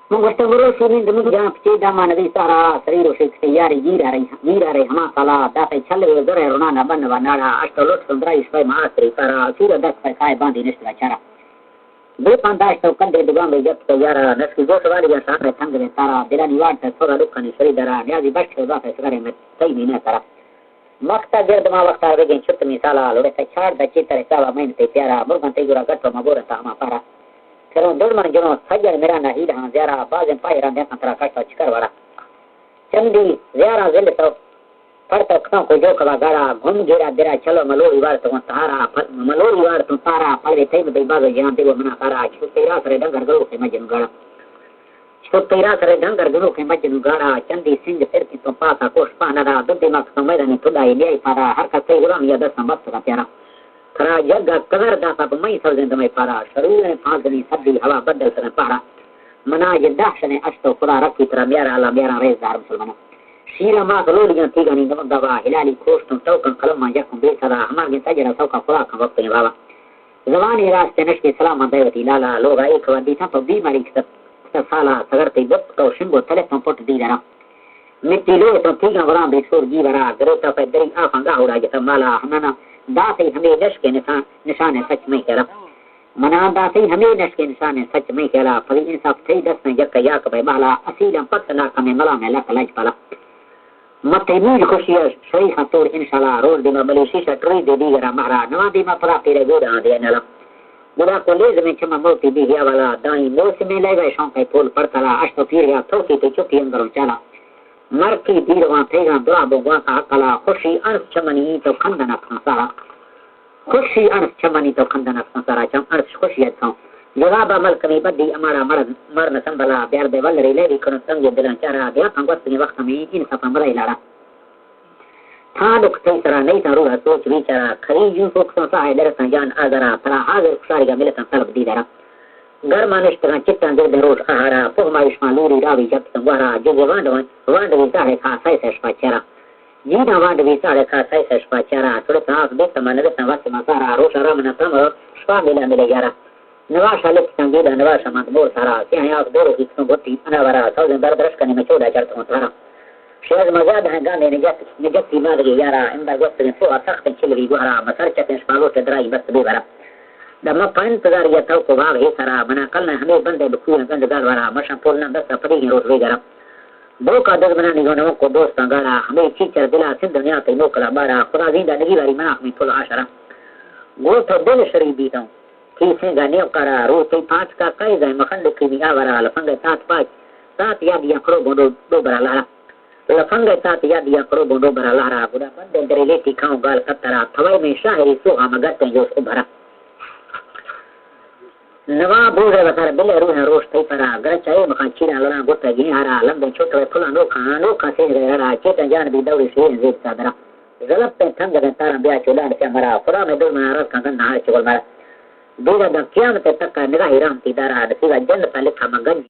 Mengostengoro sini demi jam pecah mana di sara serius seksyari gira reh hama kala dapat cale dore rona naban nabanara astolot sundra ispai maastri para sudah dak kai bandi nesta cara. Bukan dah itu kan dia juga menjadi sejarah nasi jo sewari yang sangat tanggung tara bila niwat sekolah dukkan istri darah ni adi baca sudah sekarang met tay mina tara. Makta jerd ma waktu ada yang cut misalah lalu secar dah cita rasa main tiara bukan tiga rakat pemabur sama para. Kalau dorman jono saja merah nahi dah ziarah bagian pairan yang antara kata cikar wara. Candi ziarah zil tu parta kau ko jo kala gara gun gira dera chalo malori war tu tara pare tai me baga yang te mana kara chutira sare dangar garo ke majnu gara. Chutira sare dangar garo ke majnu gara candi sing ter ki to pata kos pana da dudde mak samai dan tu dai ni para har ka sai gulam ya da sambat ka pyara. Kara jaga kagar da sa mai sauzen mai para sharu ne fazli sabbi hawa badal sana para mana jedah shane ashto kula rakki tra biara ala biara rez dar musulmana shira ma galo ligan tiga ni ngam dawa hilali kost to kan kalam ma yakum be sara hamar ge tajara sauka kula kan waktu ni baba zamani raste nashki salam dayati lala loga ek wadi ta to bimari ki sala sagar te bot to shimbo telefon pot di dara mitti lo to tiga bra be sur ji bara grota pe dari afanga hora ge tamala hanana दास ही हमें नश के निशान है सच में कहला मना दास ही हमें नश के निशान है सच में कहला फरी इंसाफ थे दस में जग या कबे बाला असीलम पतना कमे मला में लक लज पाला मते नीज खुशिया सही खतोर इंशाल्लाह रोज दिन बले शीशा ट्री दे दी गरा महारा नवा दी में परा तेरे गोदा दे नला बुरा कॉलेज में चमा मोती दी गया वाला दाई मोस में ले गए शौक फूल पड़तला अष्ट फिर या थोकी ते चुपी अंदर चला मर की दीरवा थेगा दुआ बोगा का कला खुशी अर्थ चमनी तो खंडन संसारा खुशी अर्थ चमनी तो खंडन संसारा चम अर्थ खुशियत सो जवाब अमल कमी बदी हमारा मरण संभला प्यार दे वल रेले विकन संग दिला चारा दे अंगत ने वक्त में इन सब मरई लाड़ा था दुख थे सरा नहीं था रूह सोच विचारा खरी यूं सोच संसा है दर संजान आजरा तरा हाजिर सारी मिलत तलब दी दरा घर मानिश तरह चित्तन दे रोज आहारा पोमाइश मालूरी रावी जब संवारा जो वांड विचारे खा साई सष्पाचारा जीना वांड विचारे खा साई सष्पाचारा थोड़े तास दे तमन दे तवस मसारा रोशरा मन तम स्वा मिले यारा नवाशा लिख संगीत नवाशा मत बोल सारा क्या है आप दोरो की गोती अनावरा सौजन दर दर्श करने में चौड़ा चढ़ता थारा शेज मजाद है गाने निजत की मादरी यारा इंदर गोस्त ने सो सख्त चिलवी गुहरा मसर चते स्पालो के दराई बस बेवरा दमा पान तगार या तो को भाव है सारा बना कल ने हमें बंदे बखू गंद गाल वाला मशा पोलना दस पड़ी रोज वेगरा दो का दस बना निगोनो को दोस्त गाड़ा हमें चीचर दिला सिंध दुनिया ते नोकला बारा खुदा जिंदा नगी वाली मना में फुल आशरा गो तो दिल शरी बीता की से गाने करा रो ते पांच का कई जाए मखंड की भी आवारा लफंग सात याद या करो बोडो दो बरा लारा लफंग सात याद या करो बोडो बरा लारा बुरा बंदे दरे लेती खाऊं गाल कतरा थवाई में शायरी सो हम गते जो भरा नवा बोरे बता बिले रूह रोश तई परा गर चाहे मखा चीरा लना गोता गी हारा लंबे छोटे फुला नो खा से रा चेत जान भी दौड़ी से जेत सादरा गलत पे थंग गन तारा ब्या चोला से मरा फुरा में दो मारा कंगन नहा चोल मारा दो द कियामत तक निगाह हिराम ती दारा दीवा जन पे लिखा मगन